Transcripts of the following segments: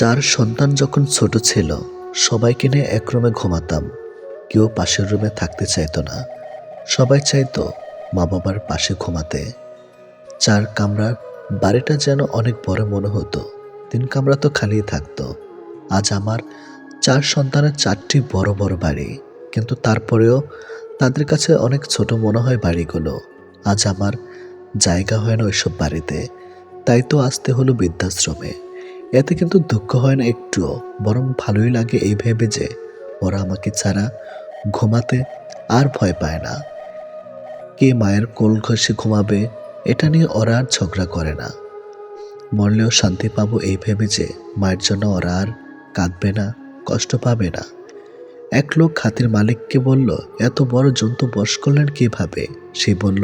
চার সন্তান যখন ছোট ছিল, সবাইকে নিয়ে এক রুমে ঘুমাতাম। কেউ পাশের রুমে থাকতে চাইতো না। সবাই চাইতো মা বাবার পাশে ঘুমাতে। চার কামরার বাড়িটা যেন অনেক বড় মনে হতো। 3 কামরা তো খালিই থাকতো। আজ আমার 4 সন্তানের 4টি বড় বড় বাড়ি, কিন্তু তারপরেও তাদের কাছে অনেক ছোট মনে হয় বাড়িগুলো। আজ আমার জায়গা হয় না ওইসব বাড়িতে, তাই তো আসতে হলো বৃদ্ধাশ্রমে। এতে কিন্তু দুঃখ হয় না একটুও, বরং ভালোই লাগে এই ভেবে যে ওরা আমাকে ছাড়া ঘুমাতে আর ভয় পায় না। কে মায়ের কোল ঘষে ঘুমাবে এটা নিয়ে ওরা আর ঝগড়া করে না। মরলেও শান্তি পাবো এই ভেবে যে মায়ের জন্য ওরা আর কাঁদবে না, কষ্ট পাবে না। এক লোক হাতির মালিককে বলল, এত বড় জন্তু বশ করলেন কিভাবে? সে বলল,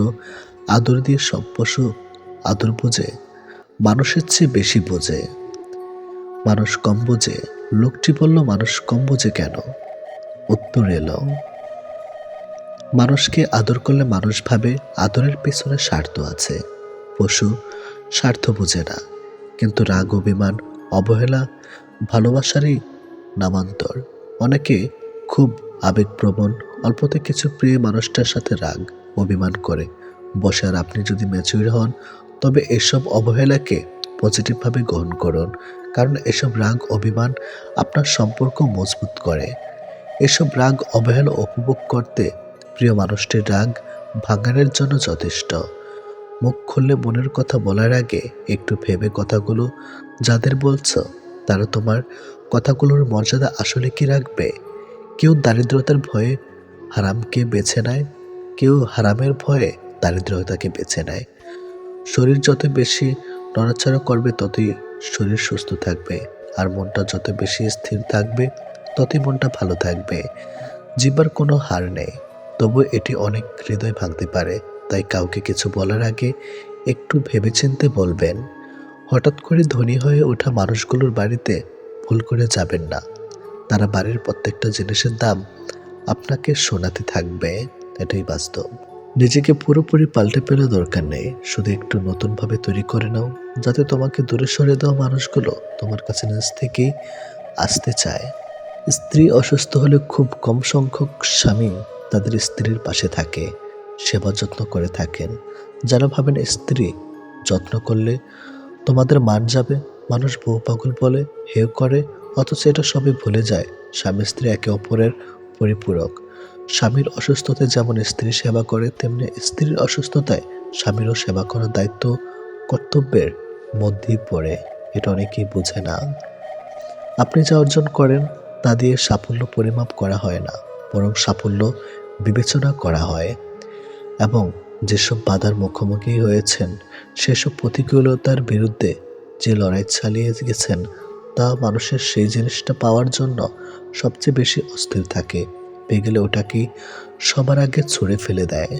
আদর দিয়ে সব পশু আদর বোঝে, মানুষের চেয়ে বেশি বোঝে। মানুষ কম বোঝে? লোকটি বলল, মানুষ কম বোঝে কেন? উত্তর এলো, মানুষকে আদর করলে মানুষ ভাবে আদরের পেছনে স্বার্থ আছে। পশু স্বার্থ বোঝে না, কিন্তু রাগ, অভিমান, অবহেলা ভালোবাসারই নামান্তর। অনেকে খুব আবেগপ্রবণ, অল্পতে কিছু প্রিয় মানুষটার সাথে রাগ অভিমান করে বসে। আর আপনি যদি ম্যাচিউর হন, তবে এসব অবহেলাকে পজিটিভভাবে গ্রহণ করুন, কারণ এসব রাগ অভিমান আপনার সম্পর্ক মজবুত করে। এসব রাগ অবহেলা উপভোগ করতে প্রিয় মানুষটির রাগ ভাঙানোর জন্য যথেষ্ট। মুখ খুললে মনের কথা বলার আগে একটু ভেবে কথাগুলো যাদের বলছো, তারা তোমার কথাগুলোর মর্যাদা আসলে কি রাখবে? কেউ দারিদ্রতার ভয়ে হারামকে বেছে নেয়, কেউ হারামের ভয়ে দারিদ্রতাকে বেছে নেয়। শরীর যত বেশি নড়াচড়া করবে ততই শরীর সুস্থ থাকবে, আর মনটা যত বেশি স্থির থাকবে ততই মনটা ভালো থাকবে। জিহ্বার কোনো হার নেই, তবু এটি অনেক হৃদয় ভাঙতে পারে। তাই কাউকে কিছু বলার আগে একটু ভেবেচিন্তে বলবেন। হঠাৎ করে ধনী হয়ে ওঠা মানুষগুলোর বাড়িতে ভুল করে যাবেন না। তারা বাড়ির প্রত্যেকটা জিনিসের দাম আপনাকে শোনাতে থাকবে, এটাই বাস্তব। নিজেকে পুরোপুরি পাল্টে ফেলা দরকার নেই, শুধু একটু নতুনভাবে তৈরি করে নাও, যাতে তোমাকে দূরে সরে দেওয়া মানুষগুলো তোমার কাছে নিজ থেকেই আসতে চায়। স্ত্রী অসুস্থ হলে খুব কম সংখ্যক স্বামী তাদের স্ত্রীর পাশে থাকে, সেবা যত্ন করে থাকেন। যারা ভাবেন স্ত্রী যত্ন করলে তোমাদের মান যাবে, মানুষ বউ পাগল বলে, হেয় করে, অথচ এটা সবই ভুলে যায় স্বামী স্ত্রী একে অপরের পরিপূরক। স্বামীর অসুস্থতায় যেমন স্ত্রী সেবা করে, তেমনি স্ত্রীর অসুস্থতায় স্বামীরও সেবা করার দায়িত্ব কর্তব্যের মধ্যেই পড়ে। এটা অনেকেই বোঝে না। আপনি যা অর্জন করেন তা দিয়ে সাফল্য পরিমাপ করা হয় না, বরং সাফল্য বিবেচনা করা হয়। এবং যেসব বাধার মুখোমুখি হয়েছেন, সেসব প্রতিকূলতার বিরুদ্ধে যে লড়াই চালিয়ে গেছেন, তা মানুষের সেই জিনিসটা পাওয়ার জন্য সবচেয়ে বেশি অস্থির থাকে। পেয়ে গেলে ওটাকে সবার আগে ছুঁড়ে ফেলে দেয়।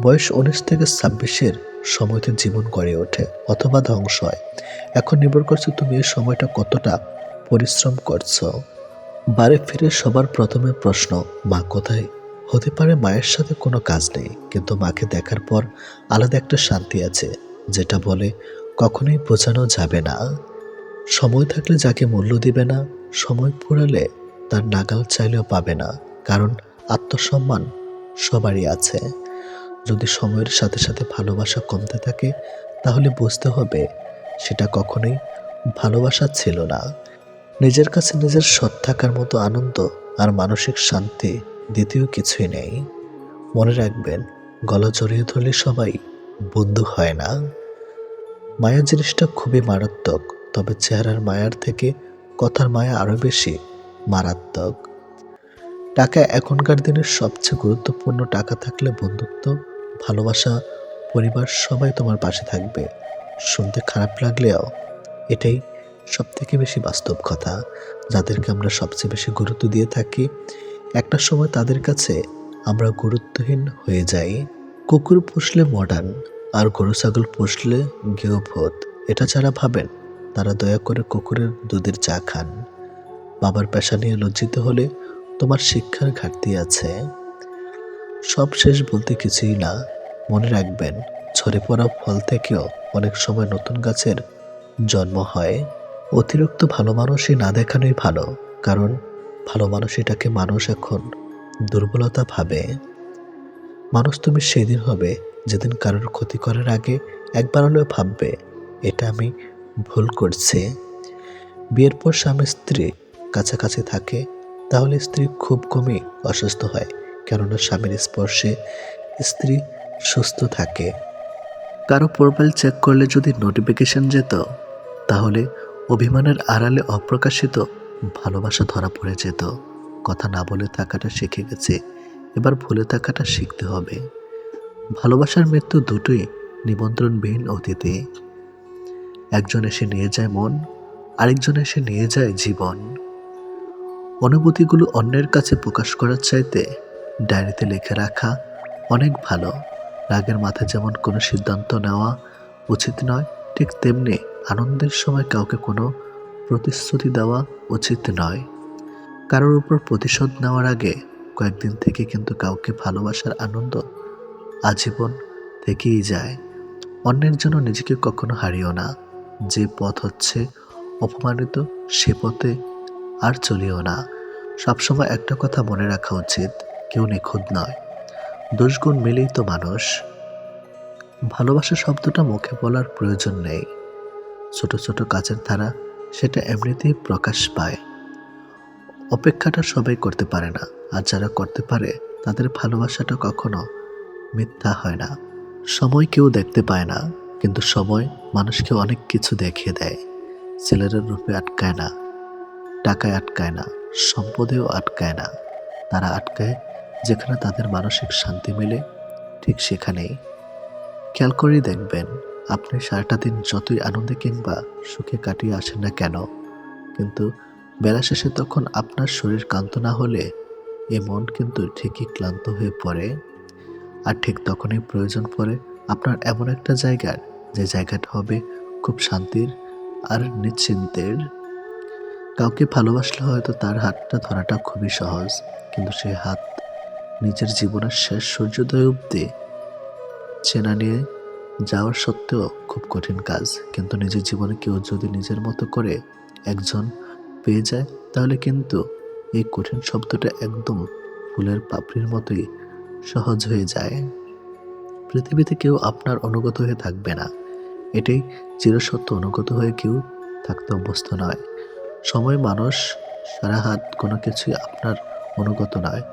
বয়স 19 থেকে 26-এর সময়তে জীবন গড়ে ওঠে অথবা ধ্বংস হয়। এখন নির্ভর করছে তুমি এই সময়টা কতটা পরিশ্রম করছো। বাড়ি ফিরে সবার প্রথমে প্রশ্ন, মা কোথায়? হতে পারে মায়ের সাথে কোনো কাজ নেই, কিন্তু মাকে দেখার পর আলাদা একটা শান্তি আছে, যেটা বলে কখনোই বোঝানো যাবে না। সময় থাকলে যাকে মূল্য দিবে না, সময় ফুরালে তার নাগাল চাইলেও পাবে না। কারণ আত্মসম্মান সবারই আছে। যদি সময়ের সাথে সাথে ভালোবাসা কমতে থাকে, তাহলে বুঝতে হবে সেটা কখনোই ভালোবাসা ছিল না। নিজের কাছে নিজের সৎ থাকার মতো আনন্দ আর মানসিক শান্তি দ্বিতীয় কিছুই নেই। মনে রাখবেন, গলা জড়িয়ে ধরলে সবাই বন্ধু হয় না। মায়া জিনিসটা খুবই মারাত্মক, তবে চেহারার মায়ার থেকে কথার মায়া আরো বেশি মারাত্মক। টাকা এখনকার দিনের সবচেয়ে গুরুত্বপূর্ণ। টাকা থাকলে বন্ধুত্ব, ভালোবাসা, পরিবার সবাই তোমার পাশে থাকবে। শুনতে খারাপ লাগলেও এটাই সবথেকে বেশি বাস্তব কথা। যাদেরকে আমরা সবচেয়ে বেশি গুরুত্ব দিয়ে থাকি, একটা সময় তাদের কাছে আমরা গুরুত্বহীন হয়ে যাই। কুকুর পুষলে মডার্ন, আর গরু ছাগল পুষলে গৃহভূত, এটা যারা ভাবেন তারা দয়া করে কুকুরের দুধের চা খান। বাবার পেশা নিয়ে লজ্জিত হলে তোমার শিক্ষার ঘাটতি আছে। সব শেষ বলতে কিছুই না। মনে রাখবেন, ঝরে পড়া ফল থেকেও অনেক সময় নতুন গাছের জন্ম হয়। অতিরিক্ত ভালো মানুষই না দেখানোই ভালো, কারণ ভালো মানুষ এটাকে মানুষ এখন দুর্বলতা ভাবে। মানুষ তুমি সেদিন হবে যেদিন কারোর ক্ষতি করার আগে একবার হলেও ভাববে, এটা আমি ভুল করছি। বিয়ের পর স্বামী স্ত্রী কাছাকাছি থাকে, তাহলে স্ত্রী খুব কমই অসুস্থ হয়, কেননা স্বামীর স্পর্শে স্ত্রী সুস্থ থাকে। কারো প্রোফাইল চেক করলে যদি নোটিফিকেশন যেত, তাহলে অভিমানের আড়ালে অপ্রকাশিত ভালোবাসা ধরা পড়ে যেত। কথা না বলে থাকাটা শিখে গেছে, এবার ভুলে থাকাটা শিখতে হবে। ভালোবাসার মৃত্যু দুটোই নিমন্ত্রণবিহীন অতিথি। একজন এসে নিয়ে যায় মন, আরেকজন এসে নিয়ে যায় জীবন। অনুভূতিগুলো অন্যের কাছে প্রকাশ করার চাইতে ডায়েরিতে লিখে রাখা অনেক ভালো। রাগের মাথায় যেমন কোনো সিদ্ধান্ত নেওয়া উচিত নয়, ঠিক তেমনি আনন্দের সময় কাউকে কোনো প্রতিশ্রুতি দেওয়া উচিত নয়। কারোর উপর প্রতিশোধ নেওয়ার আগে কয়েকদিন থেকে কিন্তু কাউকে ভালোবাসার আনন্দ আজীবন থেকেই যায়। অন্যের জন্য নিজেকে কখনো হারিও না। যে পথ হচ্ছে অপমানিত, সে পথে আর চলিও না। সবসময় একটা কথা মনে রাখা উচিত, কেউ নিখুঁত নয়, দোষগুণ মিলেই তো মানুষ। ভালোবাসা শব্দটা মুখে বলার প্রয়োজন নেই। ছোট ছোট কাজের ধারা সেটা এমনিতেই প্রকাশ পায়। অপেক্ষাটা সবাই করতে পারে না, আর যারা করতে পারে তাদের ভালোবাসাটা কখনো মিথ্যা হয় না। সময় কেউ দেখতে পায় না, কিন্তু সময় মানুষকে অনেক কিছু দেখিয়ে দেয়। ছেলেরা রূপে আটকায় না, টাকায় আটকায় না, সম্পদেও আটকায় না। তারা আটকায় যেখানে তাদের মানসিক শান্তি মেলে, ঠিক সেখানেই। খেয়াল করেই দেখবেন, আপনি সারাটা দিন যতই আনন্দে কিংবা সুখে কাটিয়ে আসেন না কেন, কিন্তু বেলা শেষে তখন আপনার শরীর ক্লান্ত না হলে এ মন কিন্তু ঠিকই ক্লান্ত হয়ে পড়ে। আর ঠিক তখনই প্রয়োজন পড়ে আপনার এমন একটা জায়গার, যে জায়গাটা হবে খুব শান্তির আর নিশ্চিন্তের। কাউকে ভালোবাসলে হয়তো তার হাতটা ধরাটা খুবই সহজ, কিন্তু সেই হাত নিজের জীবনের শেষ সূর্যোদয় অবধি চেনা নিয়ে যাওয়ার সত্ত্বেও খুব কঠিন কাজ। কিন্তু নিজের জীবনে কেউ যদি নিজের মতো করে একজন পেয়ে যায়, তাহলে কিন্তু এই কঠিন শব্দটা একদম ফুলের পাপড়ির মতোই সহজ হয়ে যায়। পৃথিবীতে কেউ আপনার অনুগত হয়ে থাকবে না, এটাই চিরসত্য। অনুগত হয়ে কেউ থাকতে অভ্যস্ত নয়। সময়, মানুষ, সারা হাত কোনো কিছুই আপনার অনুগত নয়।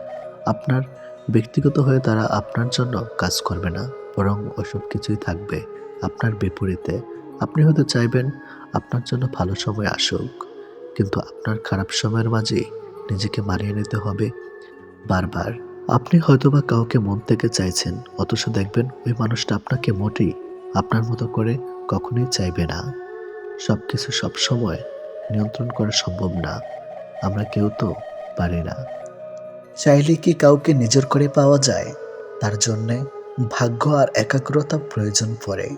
আপনার ব্যক্তিগত হয়ে তারা আপনার জন্য কাজ করবে না, বরং ওসব কিছুই থাকবে আপনার বিপরীতে। আপনি হয়তো চাইবেন আপনার জন্য ভালো সময় আসুক, কিন্তু আপনার খারাপ সময়ের মাঝে নিজেকে মানিয়ে নিতে হবে বারবার। আপনি হয়তোবা কাউকে মন থেকে চাইছেন, অথচ দেখবেন ওই মানুষটা আপনাকে মোটেই আপনার মতো করে কখনোই চাইবে না। সবকিছু সবসময় নিয়ন্ত্রণ করা সম্ভব না, আমরা কেউ তো পারি না। চাইলে কি কাউকে নিজের করে পাওয়া যায়? তার জন্যে ভাগ্য আর একাগ্রতা প্রয়োজন পড়ে।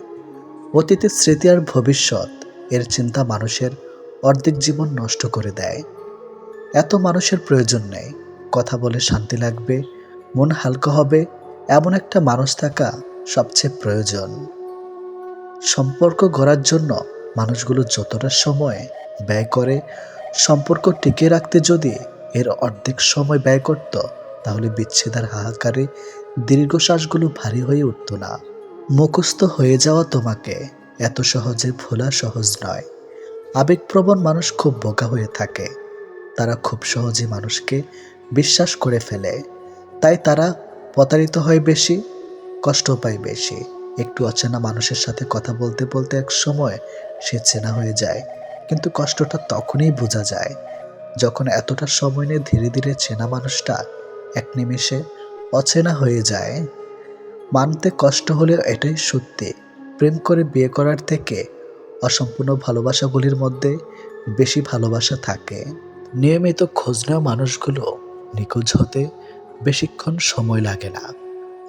অতীতের স্মৃতি আর ভবিষ্যৎ, এর চিন্তা মানুষের অর্ধেক জীবন নষ্ট করে দেয়। এত মানুষের প্রয়োজন নেই। কথা বলে শান্তি লাগবে, মন হালকা হবে, এমন একটা মানুষ থাকা সবচেয়ে প্রয়োজন। সম্পর্ক গড়ার জন্য মানুষগুলো যতটা সময় ব্যয় করে, সম্পর্ক টিকিয়ে রাখতে যদি এর অর্ধেক সময় ব্যয় করত, তাহলে বিচ্ছেদের হাহাকারে দীর্ঘশ্বাসগুলো ভারী হয়ে উঠত না। মুখস্থ হয়ে যাওয়া তোমাকে এত সহজে ভোলা সহজ নয়। আবেগপ্রবণ মানুষ খুব বোকা হয়ে থাকে। তারা খুব সহজে মানুষকে বিশ্বাস করে ফেলে, তাই তারা প্রতারিত হয় বেশি, কষ্ট পায় বেশি। একটু অচেনা মানুষের সাথে কথা বলতে বলতে এক সময় সে চেনা হয়ে যায়, কিন্তু কষ্টটা তখনই বোঝা যায় যখন এতটা সময় নিয়ে ধীরে ধীরে চেনা মানুষটা এক নিমেষে অচেনা হয়ে যায়। মানতে কষ্ট হলেও এটাই সত্যি, প্রেম করে বিয়ে করার থেকে অসম্পূর্ণ ভালোবাসাগুলির মধ্যে বেশি ভালোবাসা থাকে। নিয়মিত খোঁজ নেওয়া মানুষগুলো নিখোঁজ হতে বেশিক্ষণ সময় লাগে না।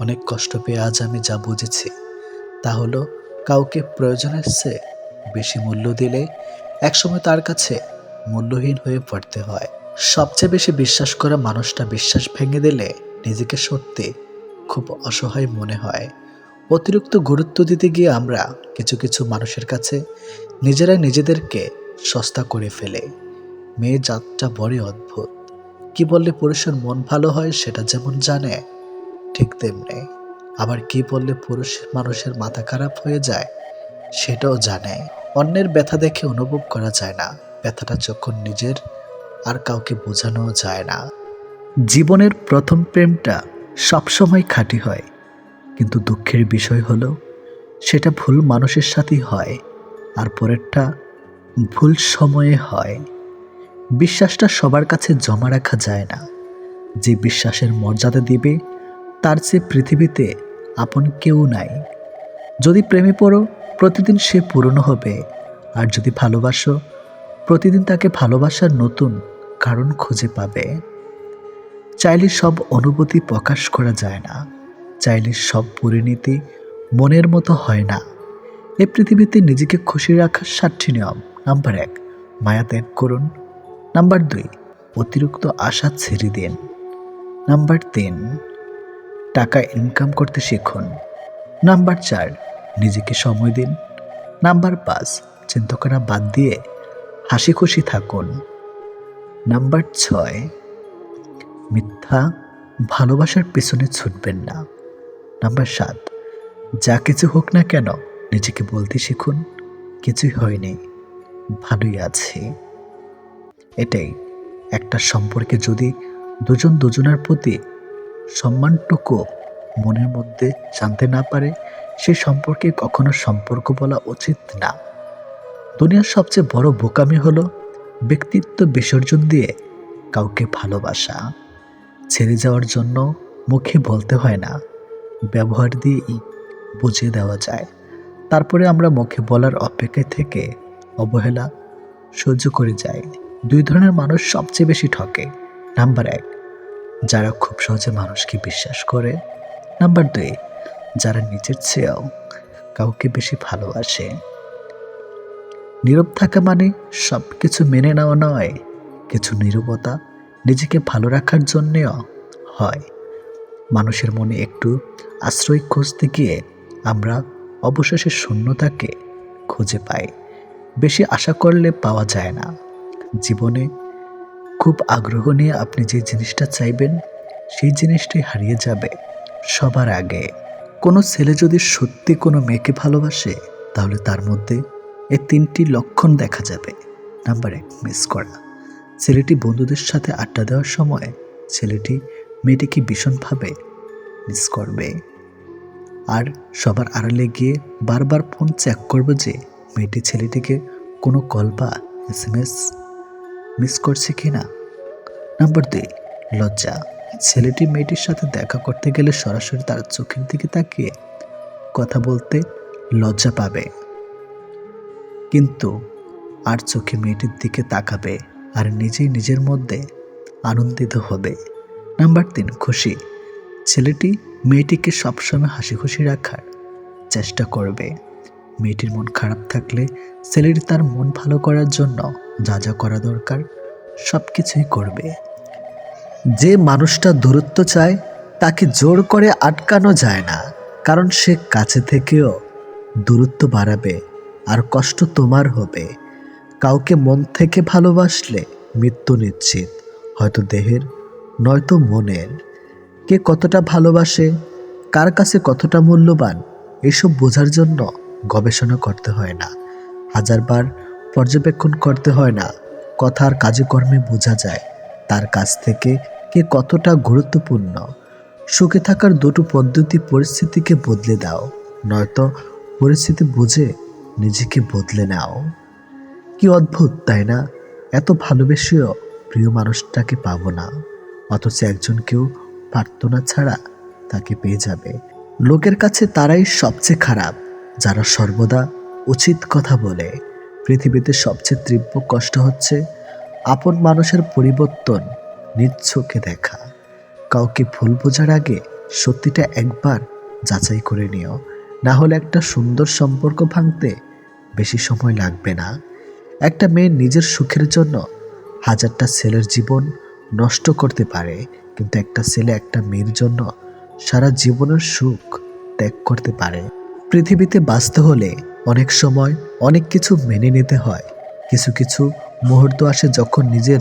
অনেক কষ্ট পেয়ে আজ আমি যা বুঝেছি, তা হলো কাউকে প্রয়োজনের চেয়ে বেশি মূল্য দিলে একসময় তার কাছে মূল্যহীন হয়ে পড়তে হয়। সবচেয়ে বেশি বিশ্বাস করা মানুষটা বিশ্বাস ভেঙে দিলে নিজেকে সত্যি খুব অসহায় মনে হয়। অতিরিক্ত গুরুত্ব দিতে গিয়ে আমরা কিছু কিছু মানুষের কাছে নিজেরাই নিজেদেরকে সস্তা করে ফেলে। মেয়ে জাতটা বড়ই অদ্ভুত। কি বললে পুরুষের মন ভালো হয় সেটা যেমন জানে, ঠিক তেমনি আবার কি বললে পুরুষ মানুষের মাথা খারাপ হয়ে যায় সেটাও জানে। অন্যের ব্যথা দেখে অনুভব করা যায় না, ব্যথাটা যখন নিজের আর কাউকে বোঝানো যায় না। জীবনের প্রথম প্রেমটা সবসময় খাঁটি হয়, কিন্তু দুঃখের বিষয় হলো সেটা ভুল মানুষের সাথেই হয়, আর পরেরটা ভুল সময়ে হয়। বিশ্বাসটা সবার কাছে জমা রাখা যায় না। যে বিশ্বাসের মর্যাদা দিবে তার চেয়ে পৃথিবীতে আপন কেউ নাই। যদি প্রেমে পড়ো, প্রতিদিন সে পুরনো হবে। আর যদি ভালোবাসো, প্রতিদিন তাকে ভালোবাসার নতুন কারণ খুঁজে পাবে। চাইলে সব অনুভূতি প্রকাশ করা যায় না, চাইলে সব পরিণতি মনের মতো হয় না। এই পৃথিবীতে নিজেকে খুশি রাখার 7টি নিয়ম। নাম্বার 1, মায়া ত্যাগ করুন। নাম্বার 2, অতিরিক্ত আশা ছেড়ে দিন। নাম্বার 3, টাকা ইনকাম করতে শিখুন। নাম্বার 4, নিজেকে সময় দিন। নাম্বার 5, চিন্তা করা বাদ দিয়ে হাসি খুশি থাকুন। নাম্বার 6, মিথ্যা ভালোবাসার পেছনে ছুটবেন না। নাম্বার 7, যা কিছু হোক না কেন নিজেকে বলতে শিখুন, কিছুই হয়নি, ভালোই আছি। এটাই একটা সম্পর্কে যদি দুজন দুজনের প্রতি সম্মানটুকু মনের মধ্যে জানতে না পারে, সেই সম্পর্কে কখনো সম্পর্ক বলা উচিত না। দুনিয়ার সবচেয়ে বড় বোকামি হলো ব্যক্তিত্ব বিসর্জন দিয়ে কাউকে ভালোবাসা। ছেড়ে যাওয়ার জন্য মুখে বলতে হয় না, ব্যবহার দিয়েই বুঝিয়ে দেওয়া যায়। তারপরে আমরা মুখে বলার অপেক্ষায় থেকে অবহেলা সহ্য করে যাই। 2 ধরনের মানুষ সবচেয়ে বেশি ঠকে। নাম্বার 1, যারা খুব সহজে মানুষকে বিশ্বাস করে। নাম্বার 2, যারা নিজের চেয়েও কাউকে বেশি ভালোবাসে। নীরব থাকা মানে সব কিছু মেনে নেওয়া নয়, কিছু নীরবতা নিজেকে ভালো রাখার জন্যেও হয়। মানুষের মনে একটু আশ্রয় খুঁজতে গিয়ে আমরা অবশেষে শূন্যতাকে খুঁজে পাই। বেশি আশা করলে পাওয়া যায় না। জীবনে খুব আগ্রহ নিয়ে আপনি যে জিনিসটা চাইবেন, সেই জিনিসটাই হারিয়ে যাবে সবার আগে। কোনো ছেলে যদি সত্যি কোনো মেয়েকে ভালোবাসে, তাহলে তার মধ্যে এই 3টি লক্ষণ দেখা যাবে। নাম্বার 1, মিস করা। ছেলেটি বন্ধুদের সাথে আড্ডা দেওয়ার সময় ছেলেটি মেয়েটিকে ভীষণভাবে মিস করবে, আর সবার আড়ালে গিয়ে বারবার ফোন চেক করবে যে মেয়েটি ছেলেটিকে কোনো কল বা SMS মিস করছে কিনা। নাম্বার 2, লজ্জা। ছেলেটি মেয়েটির সাথে দেখা করতে গেলে সরাসরি তার চোখের দিকে তাকিয়ে কথা বলতে লজ্জা পাবে, কিন্তু আর চোখে মেয়েটির দিকে তাকাবে আর নিজেই নিজের মধ্যে আনন্দিত হবে। নাম্বার 3, খুশি। ছেলেটি মেয়েটিকে সবসময় হাসি খুশি রাখার চেষ্টা করবে। মেয়েটির মন খারাপ থাকলে ছেলেটি তার মন ভালো করার জন্য যা যা করা দরকার সব কিছুই করবে। যে মানুষটা দূরত্ব চায় তাকে জোর করে আটকানো যায় না, কারণ সে কাছে থেকেও দূরত্ব বাড়াবে আর কষ্ট তোমার হবে। কাউকে মন থেকে ভালোবাসলে মৃত্যু নিশ্চিত, হয়তো দেহের নয়তো মনের। কে কতটা ভালোবাসে, কার কাছে কতটা মূল্যবান, এসব বোঝার জন্য গবেষণা করতে হয় না, হাজারবার পর্যবেক্ষণ করতে হয় না। কথার কাজে কর্মে বোঝা যায় তার কাছ থেকে কে কতটা গুরুত্বপূর্ণ। সুখে থাকার 2টো পদ্ধতি: পরিস্থিতিকে বদলে দাও, নয়তো পরিস্থিতি বুঝে নিজেকে বদলে নাও। কি অদ্ভুত তাই না? এত ভালোবেসেও প্রিয় মানুষটাকে পাবো না, অথচ একজনকেও প্রার্থনা ছাড়া তাকে পেয়ে যাবে। লোকের কাছে তারাই সবচেয়ে খারাপ যারা সর্বদা উচিত কথা বলে। পৃথিবীতে সবচেয়ে তীব্র কষ্ট হচ্ছে আপন মানুষের পরিবর্তন নিজ চোখে দেখা। কাউকে ভুল বোঝার আগে সত্যিটা একবার যাচাই করে নিও, না হলে একটা সুন্দর সম্পর্ক ভাঙতে বেশি সময় লাগবে না। একটা মেয়ে নিজের সুখের জন্য হাজারটা ছেলের জীবন নষ্ট করতে পারে, কিন্তু একটা ছেলে একটা মেয়ের জন্য সারা জীবনের সুখ ত্যাগ করতে পারে। পৃথিবীতে বাঁচতে হলে অনেক সময় অনেক কিছু মেনে নিতে হয়, কিছু কিছু মুহূর্ত আসে যখন নিজের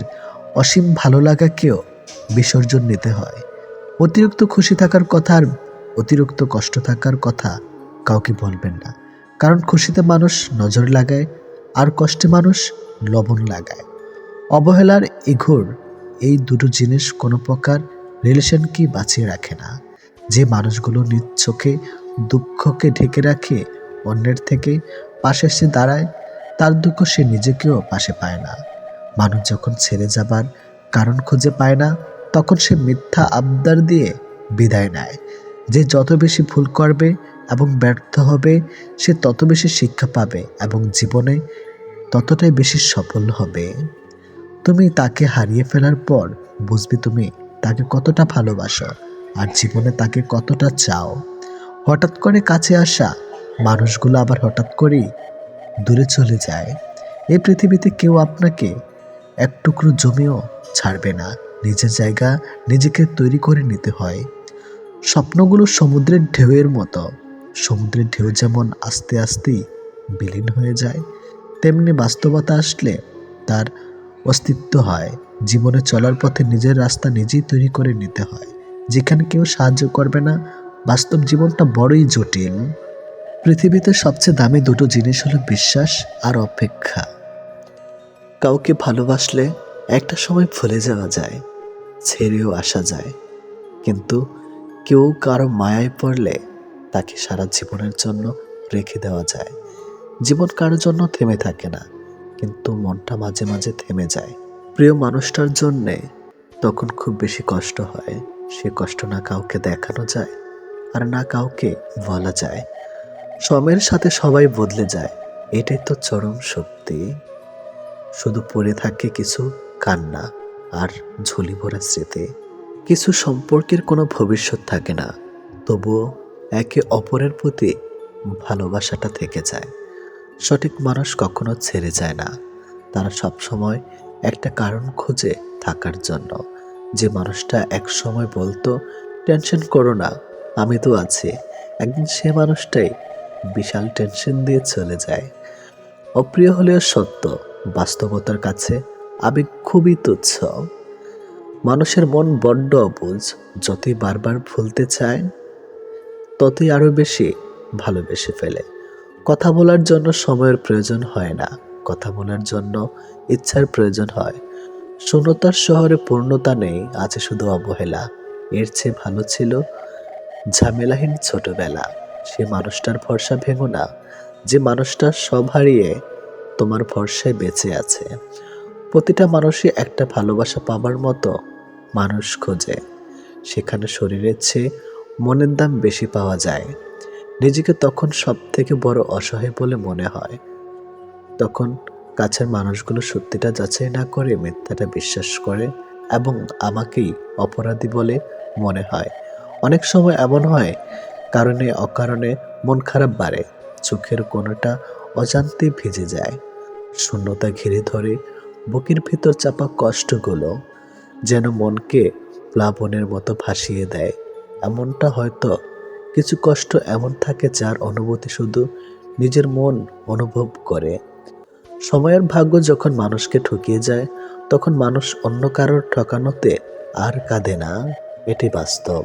অসীম ভালো লাগাকেও বিসর্জন নিতে হয়। অতিরিক্ত খুশি থাকার কথা আর অতিরিক্ত কষ্ট থাকার কথা কাউকে বলবেন না, কারণ খুশিতে মানুষ নজর লাগায় আর কষ্টে মানুষ লবণ লাগায়। অবহেলার ইঘোর এই দুটো জিনিস কোনো প্রকার রিলেশনকে বাঁচিয়ে রাখে না। যে মানুষগুলো নিজ চোখে দুঃখকে ঢেকে রাখে, অন্যের থেকে পাশে এসে দাঁড়ায়, তার দুঃখ সে নিজেকেও পাশে পায় না। মানুষ যখন ছেড়ে যাবার কারণ খুঁজে পায় না, তখন সে মিথ্যা আবদার দিয়ে বিদায় নেয়। যে যত বেশি ভুল করবে এবং ব্যর্থ হবে, সে তত বেশি শিক্ষা পাবে এবং জীবনে ততটাই বেশি সফল হবে। তুমি তাকে হারিয়ে ফেলার পর বুঝবে তুমি তাকে কতটা ভালোবাসো আর জীবনে তাকে কতটা চাও। হঠাৎ করে কাছে আসা মানুষগুলো আবার হঠাৎ করেই দূরে চলে যায়। এই পৃথিবীতে কেউ আপনাকে এক টুকরো জমিও ছাড়বে না। নিজের জায়গা নিজেকে তৈরি করে নিতে হয়। স্বপ্নগুলো সমুদ্রের ঢেউয়ের মতো। সমুদ্রের ঢেউ যেমন আস্তে আস্তেই বিলীন হয়ে যায়, তেমনি বাস্তবতা আসলে তার অস্তিত্ব হয়। জীবনে চলার পথে নিজের রাস্তা নিজেই তৈরি করে নিতে হয়, যেখানে কেউ সাহায্য করবে না। বাস্তব জীবনটা বড়ই জটিল। পৃথিবীতে সবচেয়ে দামি দুটো জিনিস হলো বিশ্বাস আর অপেক্ষা। কাউকে ভালোবাসলে একটা সময় ভুলে যাওয়া যায়, ছেড়েও আসা যায়, কিন্তু কেউ কারো মায়ায় পড়লে তাকে সারা জীবনের জন্য রেখে দেওয়া যায়। জীবন কারোর জন্য থেমে থাকে না, কিন্তু মনটা মাঝে মাঝে থেমে যায়। প্রিয় মানুষটার জন্যে তখন খুব বেশি কষ্ট হয়। সে কষ্ট না কাউকে দেখানো যায় আর না কাউকে বলা যায়। সময়ের সাথে সবাই বদলে যায়, এটাই তো চরম সত্যি। শুধু পড়ে থাকে কিছু কান্না আর ঝুলি ভরা স্মৃতি। কিছু সম্পর্কের কোনো ভবিষ্যৎ থাকে না, তবুও একে অপরের প্রতি ভালোবাসাটা থেকে যায়। সঠিক মানুষ কখনো ছেড়ে যায় না, তারা সবসময় একটা কারণ খোঁজে থাকার জন্য। যে মানুষটা এক সময় বলতো টেনশন করো না, আমি তো আছি, একদিন সে মানুষটাই বিশাল টেনশন দিয়ে চলে যায়। অপ্রিয় হলেও সত্য, বাস্তবতার কাছে আবেগ খুবই তুচ্ছ। মানুষের মন বড্ড অবুঝ, যতই বারবার ভুলতে চায় ততই আরো বেশি ভালোবেসে ফেলে। কথা বলার জন্য সময়ের প্রয়োজন হয় না, কথা বলার জন্য ইচ্ছার প্রয়োজন হয়। শূন্যতার শহরে পূর্ণতা নেই, আছে শুধু অবহেলা। এর চেয়ে ভালো ছিল ঝামেলাহীন ছোটবেলা। সে মানুষটার ভরসা ভেঙো না, যে মানুষটা সব হারিয়ে তোমার ভরসায় বেঁচে আছে। প্রতিটা মানুষই একটা ভালোবাসা পাবার মতো মানুষ খোঁজে, সেখানে শরীরের চেয়ে মনের দাম বেশি পাওয়া যায়। নিজেকে তখন সব থেকে বড় অসহায় বলে মনে হয়। তখন কাছের মানুষগুলো সত্যিটা যাচাই না করে মিথ্যাটা বিশ্বাস করে এবং আমাকেই অপরাধী বলে মনে হয়। অনেক সময় এমন হয়, কারণে অকারণে মন খারাপ বাড়ে, চোখের কোণটা অজান্তে ভিজে যায়, শূন্যতা ঘিরে ধরে, বুকের ভিতর চাপা কষ্টগুলো যেন মনকে প্লাবনের মতো ভাসিয়ে দেয়। এমনটা হয়তো কিছু কষ্ট এমন থাকে যার অনুভূতি শুধু নিজের মন অনুভব করে। সময়ের ভাগ্য যখন মানুষকে ঠকিয়ে যায়, তখন মানুষ অন্য কারোর ঠকানোতে আর কাঁদে না, এটি বাস্তব।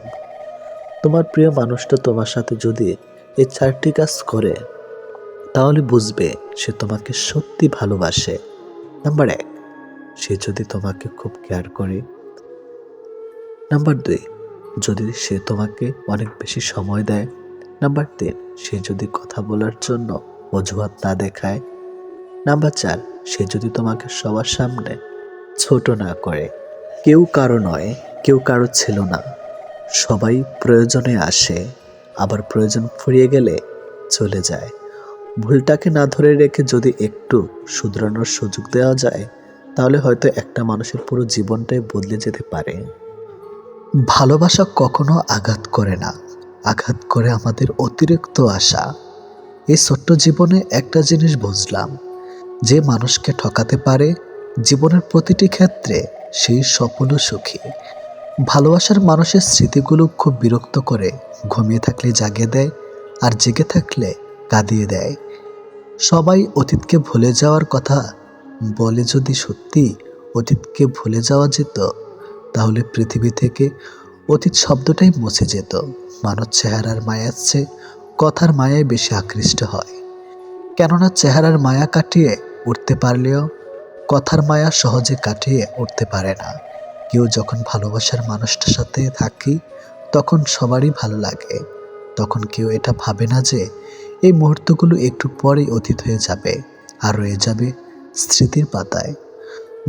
তোমার প্রিয় মানুষটা তোমার সাথে যদি এই 4টি কাজ করে, তাহলে বুঝবে সে তোমাকে সত্যি ভালোবাসে। নাম্বার 1, সে যদি তোমাকে খুব কেয়ার করে। নাম্বার 2, যদি সে তোমাকে অনেক বেশি সময় দেয়। নাম্বার 3, সে যদি কথা বলার জন্য অজুহাত না দেখায়। নাম্বার 4, সে যদি তোমাকে সবার সামনে ছোট না করে। কেউ কারো নয়, কেউ কারো ছিল না। সবাই প্রয়োজনে আসে, আবার প্রয়োজন ফুরিয়ে গেলে চলে যায়। ভুলটাকে না ধরে রেখে যদি একটু শুধরানোর সুযোগ দেওয়া যায়, তাহলে হয়তো একটা মানুষের পুরো জীবনটাই বদলে যেতে পারে। ভালোবাসা কখনো আঘাত করে না, আঘাত করে আমাদের অতিরিক্ত আশা। এই ছোট্ট জীবনে একটা জিনিস বুঝলাম, যে মানুষকে ঠকাতে পারে জীবনের প্রতিটি ক্ষেত্রে সেই সফল ও সুখী। ভালোবাসার মানুষের স্মৃতিগুলো খুব বিরক্ত করে, ঘুমিয়ে থাকলে জাগিয়ে দেয় আর জেগে থাকলে কাঁদিয়ে দেয়। সবাই অতীতকে ভুলে যাওয়ার কথা বলে যদি সত্যি অতীতকে ভুলে যাওয়া যেত, তাহলে পৃথিবী থেকে অতীত শব্দটাই মুছে যেত। মানুষ চেহারার মায়ার চেয়ে কথার মায়ায় বেশি আকৃষ্ট হয়, কেননা চেহারার মায়া কাটিয়ে উঠতে পারলেও কথার মায়া সহজে কাটিয়ে উঠতে পারে না। কেউ যখন ভালোবাসার মানুষটার সাথে থাকি তখন সবারই ভালো লাগে। তখন কেউ এটা ভাবে না যে এই মুহূর্তগুলো একটু পরেই অতীত হয়ে যাবে আর রয়ে যাবে স্মৃতির পাতায়।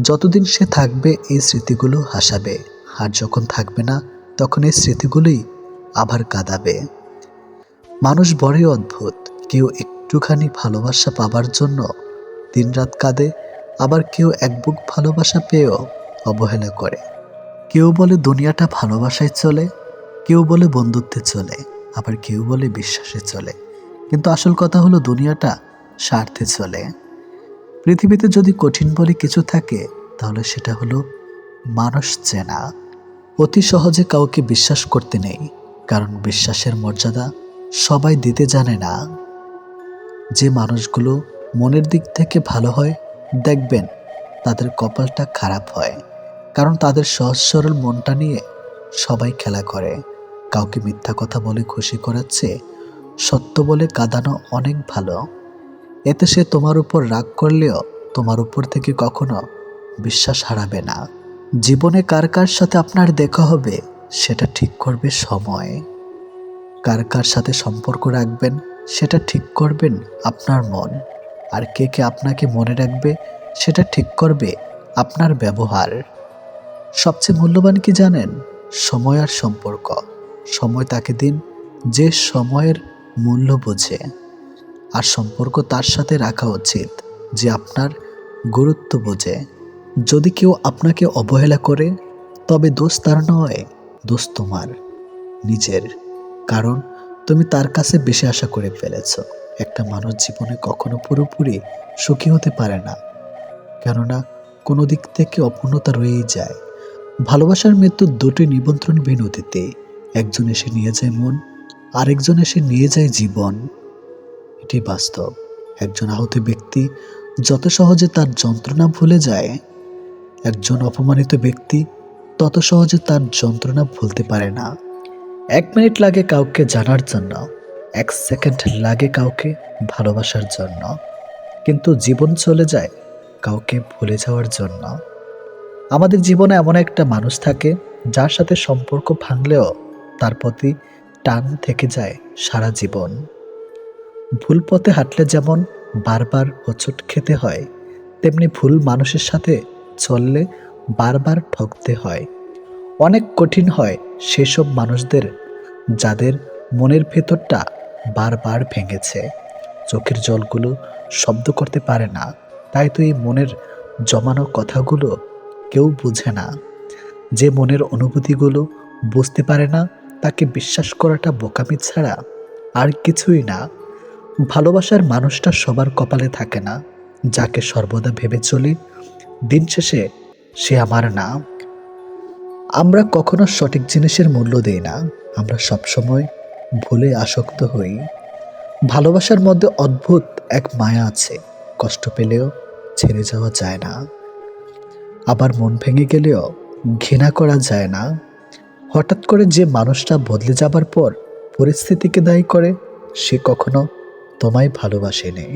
যতদিন সে থাকবে এই স্মৃতিগুলো হাসাবে, আর যখন থাকবে না তখন এই স্মৃতিগুলোই আবার কাঁদাবে। মানুষ বড়ই অদ্ভুত। কেউ একটুখানি ভালোবাসা পাবার জন্য দিনরাত কাঁদে, আবার কেউ এক বুক ভালোবাসা পেয়েও অবহেলা করে। কেউ বলে দুনিয়াটা ভালোবাসায় চলে, কেউ বলে বন্ধুত্বে চলে, আবার কেউ বলে বিশ্বাসে চলে। কিন্তু আসল কথা হলো দুনিয়াটা স্বার্থে চলে। পৃথিবীতে যদি কঠিন বলে কিছু থাকে তাহলে সেটা হলো মানুষ চেনা। অতি সহজে কাউকে বিশ্বাস করতে নেই, কারণ বিশ্বাসের মর্যাদা সবাই দিতে জানে না। যে মানুষগুলো মনের দিক থেকে ভালো হয়, দেখবেন তাদের কপালটা খারাপ হয়, কারণ তাদের সহজ সরল মনটা নিয়ে সবাই খেলা করে। কাউকে মিথ্যা কথা বলে খুশি করাচ্ছে সত্য বলে কাঁদানো অনেক ভালো। এতে সে তোমার উপর রাগ করলেও তোমার উপর থেকে কখনো বিশ্বাস হারাবে না। জীবনে কার কার সাথে আপনার দেখা হবে সেটা ঠিক করবে সময়। কার কার সাথে সম্পর্ক রাখবেন সেটা ঠিক করবেন আপনার মন। আর কে কে আপনাকে মনে রাখবে সেটা ঠিক করবে আপনার ব্যবহার। সবচেয়ে মূল্যবান কি জানেন? সময় আর সম্পর্ক। সময় তাকে দিন যে সময়ের মূল্য বোঝে, আর সম্পর্ক তার সাথে রাখা উচিত যে আপনার গুরুত্ব বোঝে। যদি কেউ আপনাকে অবহেলা করে তবে দোষ তার নয়, দোষ তোমার নিজের। কারণ তুমি তার কাছে বেশি আশা করে ফেলেছ। একটা মানুষ জীবনে কখনো পুরোপুরি সুখী হতে পারে না, কেননা কোনো দিক থেকে অপূর্ণতা রয়েই যায়। ভালোবাসার মৃত্যুর দুটি নিমন্ত্রণ বিনতিতে, একজন এসে নিয়ে যায় মন, আরেকজন এসে নিয়ে যায় জীবন। এটি বাস্তব। একজন আহত ব্যক্তি যত সহজে তার যন্ত্রণা ভুলে যায়, একজন অপমানিত ব্যক্তি তত সহজে তার যন্ত্রণা ভুলতে পারে না। 1 মিনিট লাগে কাউকে জানার জন্য, 1 সেকেন্ড লাগে কাউকে ভালোবাসার জন্য, কিন্তু জীবন চলে যায় কাউকে ভুলে যাওয়ার জন্য। আমাদের জীবনে এমন একটা মানুষ থাকে যার সাথে সম্পর্ক ভাঙলেও তার প্রতি টান থেকে যায় সারা জীবন। ভুল পথে হাঁটলে যেমন বারবার হোঁচট খেতে হয়, তেমনি ভুল মানুষের সাথে চললে বারবার ঠকতে হয়। অনেক কঠিন হয় সেসব মানুষদের যাদের মনের ভেতরটা বারবার ভেঙেছে। চোখের জলগুলো শব্দ করতে পারে না, তাই তো এই মনের জমানো কথাগুলো কেউ বুঝে না। যে মনের অনুভূতিগুলো বুঝতে পারে না তাকে বিশ্বাস করাটা বোকামি ছাড়া আর কিছুই না। ভালোবাসার মানুষটা সবার কপালে থাকে না। যাকে সর্বদা ভেবে চলি দিন শেষে সে আমার না। আমরা কখনো সঠিক জিনিসের মূল্য দেই না, আমরা সবসময় ভুলে আসক্ত হই। ভালোবাসার মধ্যে অদ্ভুত এক মায়া আছে, কষ্ট পেলেও ছেড়ে যাওয়া যায় না, আবার মন ভেঙে গেলেও ঘৃণা করা যায় না। হঠাৎ করে যে মানুষটা বদলে যাবার পর পরিস্থিতিকে দায়ী করে, সে কখনো তোমায় ভালোবাসেনি।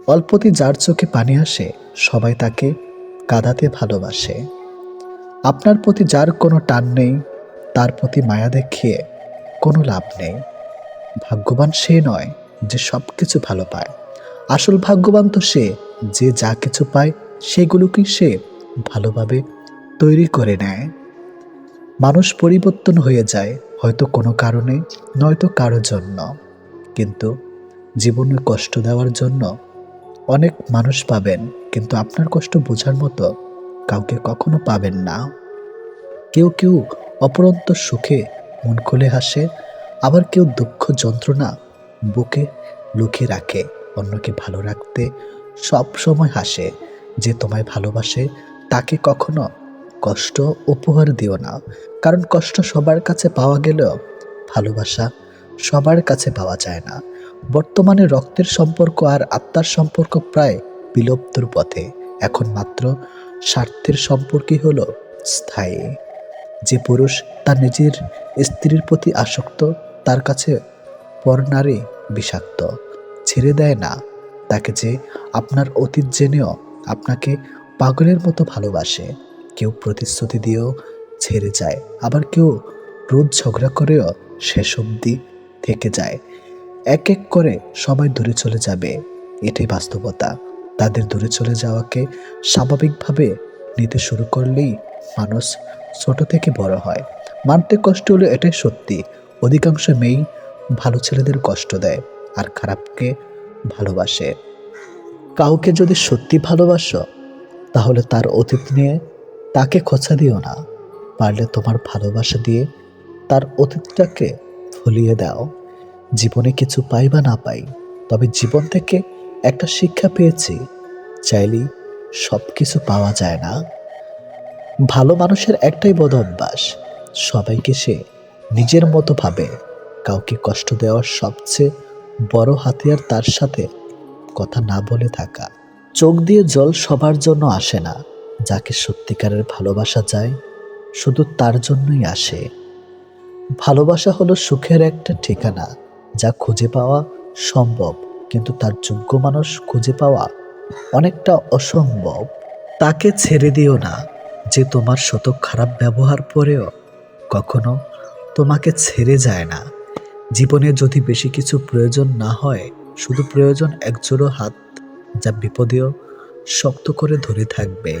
অল্পতে যার চোখে পানি আসে সবাই তাকে কাঁদাতে ভালোবাসে। আপনার প্রতি যার কোনো টান নেই তার প্রতি মায়া দেখিয়ে কোনো লাভ নেই। ভাগ্যবান সে নয় যে সব কিছু ভালো পায়, আসল ভাগ্যবান তো সে যে যা কিছু পায় সেগুলোকেই সে ভালোভাবে তৈরি করে নেয়। মানুষ পরিবর্তন হয়ে যায়, হয়তো কোনো কারণে, নয়তো কারো জন্য, কিন্তু জীবনে কষ্ট দেওয়ার জন্য অনেক মানুষ পাবেন, কিন্তু আপনার কষ্ট বোঝার মতো কাউকে কখনো পাবেন না। কেউ কেউ অপরন্ত সুখে মন খুলে হাসে, আবার কেউ দুঃখ যন্ত্রণা বুকে লুকিয়ে রাখে। অন্যকে ভালো রাখতে সব সময় হাসে। যে তোমায় ভালোবাসে তাকে কখনো কষ্ট উপহার দিও না, কারণ কষ্ট সবার কাছে পাওয়া গেলেও ভালোবাসা সবার কাছে পাওয়া যায় না। বর্তমানে রক্তের সম্পর্ক আর আত্মার সম্পর্ক প্রায় বিলুপ্তর পথে। এখন মাত্র স্বার্থের সম্পর্কই হলো স্থায়ী। যে পুরুষ তার নিজের স্ত্রীর প্রতি আসক্ত, তার কাছে পরনারী বিষাক্ত। ছেড়ে দেয় না তাকে যে আপনার অতীত জেনেও আপনাকে পাগলের মতো ভালোবাসে। কেউ প্রতিশ্রুতি দিয়েও ছেড়ে যায়, আবার কেউ রোজ ঝগড়া করেও শেষ অবধি থেকে যায়। এক এক করে সবাই দূরে চলে যাবে, এটাই বাস্তবতা। তাদের দূরে চলে যাওয়াকে স্বাভাবিকভাবে নিতে শুরু করলেই মানুষ ছোট থেকে বড় হয়। মানতে কষ্ট হলো, এটাই সত্যি। অধিকাংশ মেয়েই ভালো ছেলেদের কষ্ট দেয় আর খারাপকে ভালোবাসে। কাউকে যদি সত্যি ভালোবাসো, তাহলে তার অতীত নিয়ে তাকে খোঁচা দিও না। পারলে তোমার ভালোবাসা দিয়ে তার অতীতটাকে ভুলিয়ে দাও। জীবনে কিছু পাই বা না পাই, তবে জীবন থেকে একটা শিক্ষা পেয়েছি, চাইলেই সব কিছু পাওয়া যায় না। ভালো মানুষের একটাই বদ অভ্যাস, সবাইকে সে নিজের মতো ভাবে। কাউকে কষ্ট দেওয়ার সবচেয়ে বড় হাতিয়ার তার সাথে কথা না বলে থাকা। চোখ দিয়ে জল সবার জন্য আসে না। যাকে সত্যিকারের ভালোবাসা যায়, শুধু তার জন্যই আসে। ভালোবাসা হলো সুখের একটা ঠিকানা, যা খুঁজে পাওয়া সম্ভব, কিন্তু তার যোগ্য মানুষ খুঁজে পাওয়া অনেকটা অসম্ভব। তাকে ছেড়ে দিও না, যে তোমার শত খারাপ ব্যবহার পরেও কখনো তোমাকে ছেড়ে যায় না। জীবনে যদি বেশি কিছু প্রয়োজন না হয়, শুধু প্রয়োজন একজোড়ো হাত, যা বিপদেও শক্ত করে ধরে থাকবে।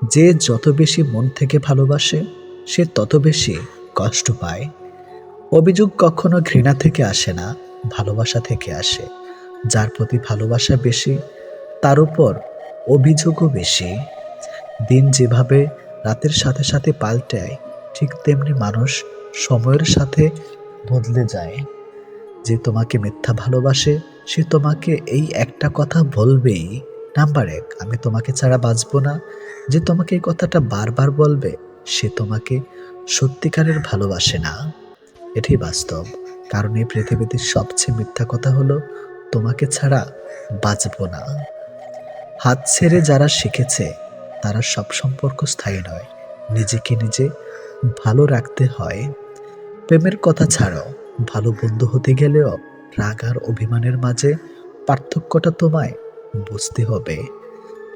যে যত বেশি মন থেকে ভালোবাসে, সে তত বেশি কষ্ট পায়। অভিযোগ কখনো ঘৃণা থেকে আসে না, ভালোবাসা থেকে আসে। যার প্রতি ভালোবাসা বেশি, তার উপর অভিযোগও বেশি। দিন যেভাবে রাতের সাথে সাথে পাল্টায়, ঠিক তেমনি মানুষ সময়ের সাথে বদলে যায়। যে তোমাকে মিথ্যা ভালোবাসে, সে তোমাকে এই একটা কথা বলবেই, নাম্বার এক, আমি তোমাকে ছাড়া বাঁচবো না। যে তোমাকে এই কথাটা বারবার বলবে, সে তোমাকে সত্যিকারের ভালোবাসে না। এটাই বাস্তব। কারণ এই পৃথিবীতে সবচেয়ে মিথ্যা কথা হলো, তোমাকে ছাড়া বাঁচবো না। হাত ছেড়ে যারা শিখেছে, তারা সব সম্পর্ক স্থায়ী নয়। নিজেকে নিজে ভালো রাখতে হয়। প্রেমের কথা ছাড়ো, ভালো বন্ধু হতে গেলেও রাগ আর অভিমানের মাঝে পার্থক্যটা তোমায় বুঝতে হবে।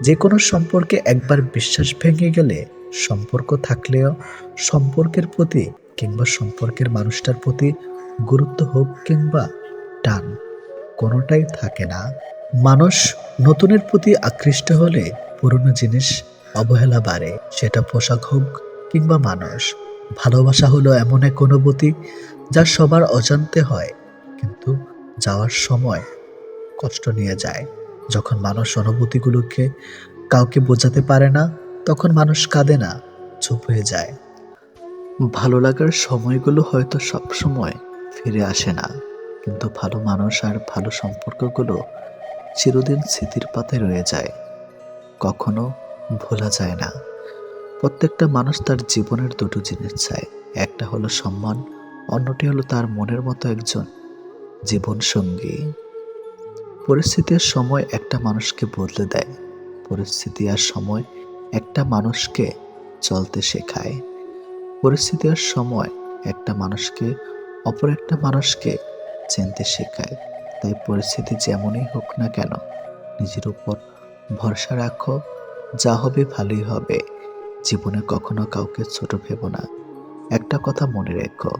যে কোনো সম্পর্কে একবার বিশ্বাস ভেঙে গেলে, সম্পর্ক থাকলেও সম্পর্কের প্রতি কিংবা সম্পর্কের মানুষটার প্রতি গুরুত্ব হোক কিংবা টান, কোনোটাই থাকে না। মানুষ নতুনের প্রতি আকৃষ্ট হলে পুরনো জিনিস অবহেলা বাড়ে, সেটা পোশাক হোক কিংবা মানুষ। ভালোবাসা হলো এমন এক অনুভূতি যা সবার অজান্তে হয়, কিন্তু যাওয়ার সময় কষ্ট নিয়ে যায়। যখন মানুষ অনুভূতিগুলোকে কাউকে বোঝাতে পারে না, তখন মানুষ কাঁদে না, চুপ হয়ে যায়। ভালো লাগার সময়গুলো হয়তো সব সময় ফিরে আসে না, কিন্তু ভালো মানুষ আর ভালো সম্পর্কগুলো চিরদিন স্মৃতির পাতায় রয়ে যায়, কখনো ভোলা যায় না। প্রত্যেকটা মানুষ তার জীবনের দুটো জিনিস চায়, একটা হলো সম্মান, অন্যটি হলো তার মনের মতো একজন জীবন সঙ্গী। পরিস্থিতি আর সময় একটা মানুষকে বদলে দেয়, পরিস্থিতি আর সময় একটা মানুষকে চলতে শেখায়। পরিস্থিতি আর সময় একটা মানুষকে অপর একটা মানুষকে চিনতে শেখায়। তাই পরিস্থিতি যেমনই হোক না কেন, নিজের উপর ভরসা রাখো, যা হবে ভালোই হবে। জীবনে কখনো কাউকে ছোট ভেবো না। একটা কথা মনে রেখো,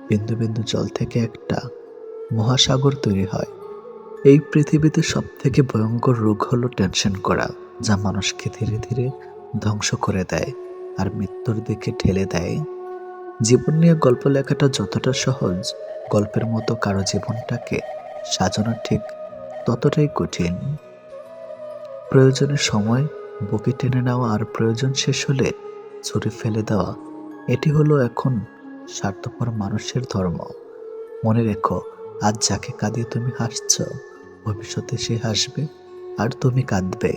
বিন্দু বিন্দু জল থেকে একটা মহাসাগর তৈরি হয়। এই পৃথিবীতে সব থেকে ভয়ঙ্কর রোগ হলো টেনশন করা, যা মানুষকে ধীরে ধীরে ধ্বংস করে দেয় আর মৃত্যুর দিকে ঠেলে দেয়। জীবন নিয়ে গল্প লেখাটা যতটা সহজ, গল্পের মতো কারো জীবনটাকে সাজানো ঠিক ততটাই কঠিন। প্রয়োজনের সময় বুকে টেনে নেওয়া আর প্রয়োজন শেষ হলে ছুঁড়ে ফেলে দেওয়া, এটি হলো এখন স্বার্থপর মানুষের ধর্ম। মনে রেখো, আজ যাকে কাঁদিয়ে তুমি হাসছ, ভবিষ্যতে সে হাসবে আর তুমি কাঁদবে।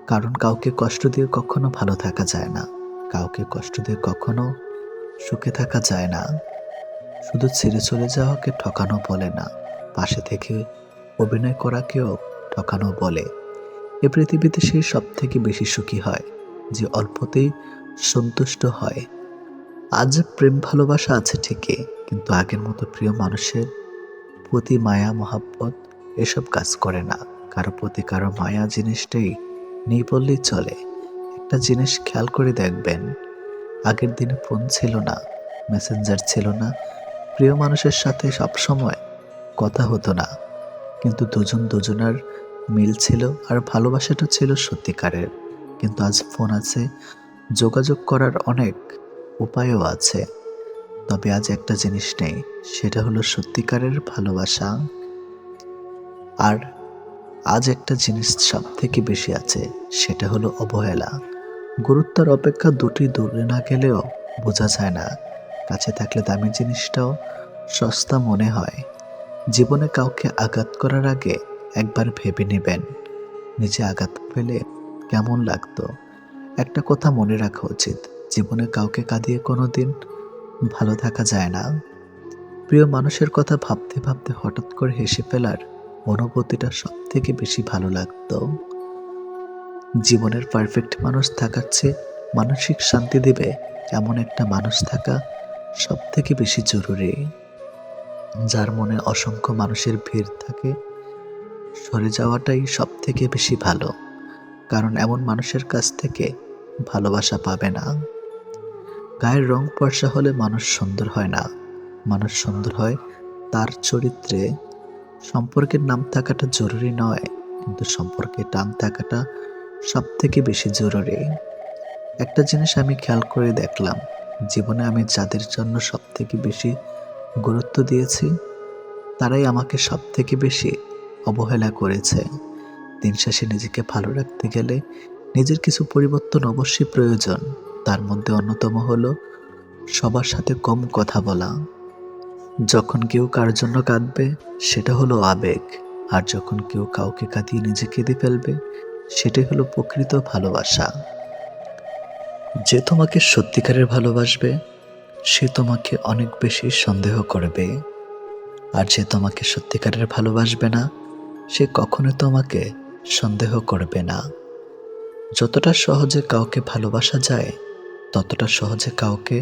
কারণ কাউকে কষ্ট দিয়ে কখনো ভালো থাকা যায় না, কাউকে কষ্ট দিয়ে কখনো সুখে থাকা যায় না। শুধু ছেড়ে চলে যাওয়াকে ঠকানো বলে না, পাশে থেকে অভিনয় করাকেও ঠকানো বলে। এ পৃথিবীতে সে সব থেকে বেশি সুখী হয় যে অল্পতেই সন্তুষ্ট হয়। আজ প্রেম ভালোবাসা আছে ঠিকই, কিন্তু আগের মতো প্রিয় মানুষের প্রতি মায়া মহাব্বত এসব কাজ করে না। কারো প্রতি কারো মায়া জিনিসটাই নেই বললেই চলে। একটা জিনিস খেয়াল করে দেখবেন, আগের দিনে ফোন ছিল না, মেসেঞ্জার ছিল না, প্রিয় মানুষের সাথে সবসময় কথা হতো না, কিন্তু দুজন দুজনার মিল ছিল আর ভালোবাসাটা ছিল সত্যিকারের। কিন্তু আজ ফোন আছে, যোগাযোগ করার অনেক উপায়ও আছে, তবে আজ একটা জিনিস নেই, সেটা হলো সত্যিকারের ভালোবাসা। আর আজ একটা জিনিস সব থেকে বেশি আছে, সেটা হলো অবহেলা। গুরুত্বের অপেক্ষা দুটি দূরে না গেলেও বোঝা যায় না, কাছে থাকলে দামি জিনিসটাও সস্তা মনে হয়। জীবনে কাউকে আঘাত করার আগে একবার ভেবে নেবেন, নিজে আঘাত পেলে কেমন লাগতো। একটা কথা মনে রাখা উচিত, জীবনে কাউকে কাঁদিয়ে কোনোদিন ভালো থাকা যায় না। প্রিয় মানুষের কথা ভাবতে ভাবতে হঠাৎ করে হেসে ফেলার অনুভূতিটা সব থেকে বেশি ভালো লাগতো। জীবনের পারফেক্ট মানুষ থাকার চেয়ে মানসিক শান্তি দেবে এমন একটা মানুষ থাকা সব থেকে বেশি জরুরি। যার মনে অসংখ্য মানুষের ভিড় থাকে, সরে যাওয়াটাই সব থেকে বেশি ভালো, কারণ এমন মানুষের কাছ থেকে ভালোবাসা পাবে না। গায়ের রং ফর্সা হলে মানুষ সুন্দর হয় না, মানুষ সুন্দর হয় তার চরিত্রে। সম্পর্কের নাম থাকাটা জরুরি নয়, কিন্তু সম্পর্কে টান থাকাটা সব থেকে বেশি জরুরি। একটা জিনিস আমি খেয়াল করে দেখলাম, জীবনে আমি যাদের জন্য সব থেকে বেশি গুরুত্ব দিয়েছি, তারাই আমাকে সব থেকে বেশি অবহেলা করেছে। দিন শেষে নিজেকে ভালো রাখতে গেলে নিজের কিছু পরিবর্তন অবশ্যই প্রয়োজন। তার মধ্যে অন্যতম হলো সবার সাথে কম কথা বলা। যখন কেউ কার জন্য কাঁদবে সেটা হলো আবেগ, আর যখন কেউ কাউকে কাঁদিয়ে নিজে কেঁদে ফেলবে সেটাই হলো প্রকৃত ভালোবাসা। যে তোমাকে সত্যিকারের ভালোবাসবে সে তোমাকে অনেক বেশি সন্দেহ করবে, আর যে তোমাকে সত্যিকারের ভালোবাসবে না সে কখনো তোমাকে সন্দেহ করবে না। যতটা সহজে কাউকে ভালোবাসা যায় ততটা সহজে কাউকে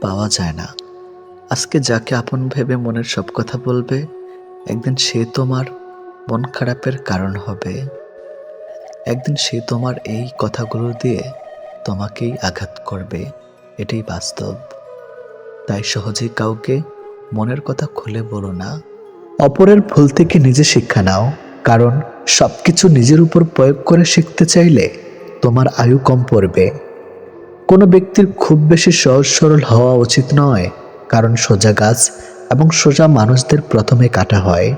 পাওয়া যায় না। আজকে যাকে আপন ভেবে মনের সব কথা বলবে, একদিন সে তোমার মন খারাপের কারণ হবে। একদিন সে তোমার এই কথাগুলো দিয়ে তোমাকেই আঘাত করবে, এটাই বাস্তব। তাই সহজেই কাউকে মনের কথা খুলে বলো না। অপরের ভুল থেকে নিজে শিক্ষা নাও, কারণ সবকিছু নিজের উপর প্রয়োগ করে শিখতে চাইলে তোমার আয়ু কম পড়বে। কোনো ব্যক্তির খুব বেশি সহজ সরল হওয়া উচিত নয়, কারণ সোজা গাছ এবং সোজা মানুষদের প্রথমে কাটা হয়।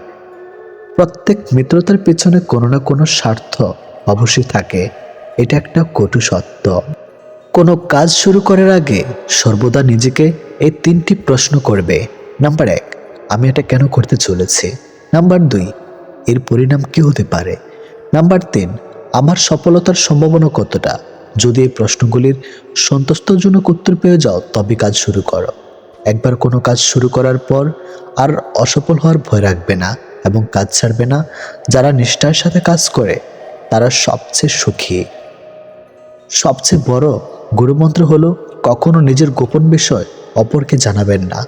প্রত্যেক মিত্রতার পেছনে কোনো না কোনো স্বার্থ অবশ্যই থাকে, এটা একটা কটু সত্য। কোনো কাজ শুরু করার আগে সর্বদা নিজেকে এই 3টি প্রশ্ন করবে। নাম্বার 1, আমি এটা কেন করতে চলেছি? নাম্বার 2, এর পরিণাম কি হতে পারে? নাম্বার 3, আমার সফলতার সম্ভাবনা কতটা? যদি এই প্রশ্নগুলির সন্তুষ্টজনক উত্তর পেয়ে যাও তবে কাজ শুরু করো। একবার কোনো কাজ শুরু করার পর আর অসফল হওয়ার ভয় রাখবে না এবং কাজ ছাড়বে না। যারা নিষ্ঠার সাথে কাজ করে তারা সবচেয়ে সুখী। সবচেয়ে বড় গুরুমন্ত্র হলো কখনো নিজের গোপন বিষয় অপরকে জানাবেন না,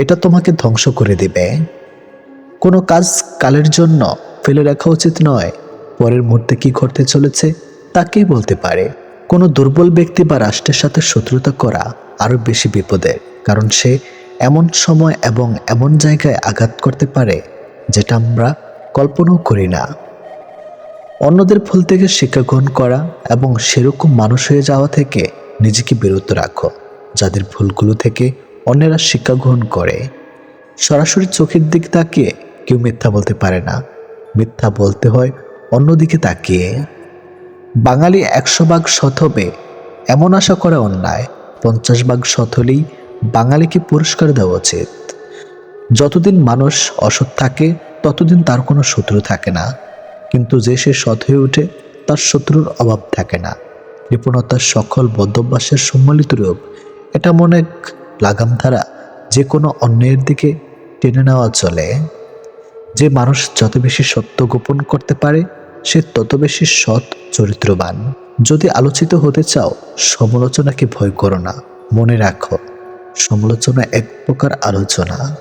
এটা তোমাকে ধ্বংস করে দিবে। কোনো কাজ কালের জন্য ফেলে রাখা উচিত নয়, পরের মুহূর্তে কি ঘটতে চলেছে তাকেই বলতে পারে। কোনো দুর্বল ব্যক্তি বা রাষ্ট্রের সাথে শত্রুতা করা আরো বেশি বিপদের, কারণ সে এমন সময় এবং এমন জায়গায় আঘাত করতে পারে যেটা আমরা কল্পনাও করি না। অন্যদের ভুল থেকে শিক্ষা গ্রহণ করা এবং সেরকম মানুষ হয়ে যাওয়া থেকে নিজেকে বিরত রাখো যাদের ভুলগুলো থেকে অন্যেরা শিক্ষা গ্রহণ করে। সরাসরি চোখের দিক তাকিয়ে কেউ মিথ্যা বলতে পারে না, মিথ্যা বলতে হয় অন্যদিকে তাকিয়ে। বাঙালি 100 ভাগ সৎ হবে এমন আশা করা অন্যায়, 50 ভাগ সৎ হলেই বাঙালিকে পুরস্কার দেওয়া উচিত। যতদিন মানুষ অসৎ থাকে ততদিন তার কোনো শত্রু থাকে না, কিন্তু যে সে সৎ হয়ে ওঠে তার শত্রুর অভাব থাকে না। কৃপণতার সকল বদ্ধভ্যাসের সম্মিলিত রূপ, এটা মনে এক লাগাম ধারা, যে কোনো অন্যায়ের দিকে টেনে নেওয়া চলে। যে মানুষ যত বেশি সত্য গোপন করতে পারে সে তত বেশি সৎ চরিত্রবান। যদি আলোচিত হতে চাও, সমালোচনাকে ভয় করো না। মনে রাখো, সমালোচনা এক প্রকার আলোচনা।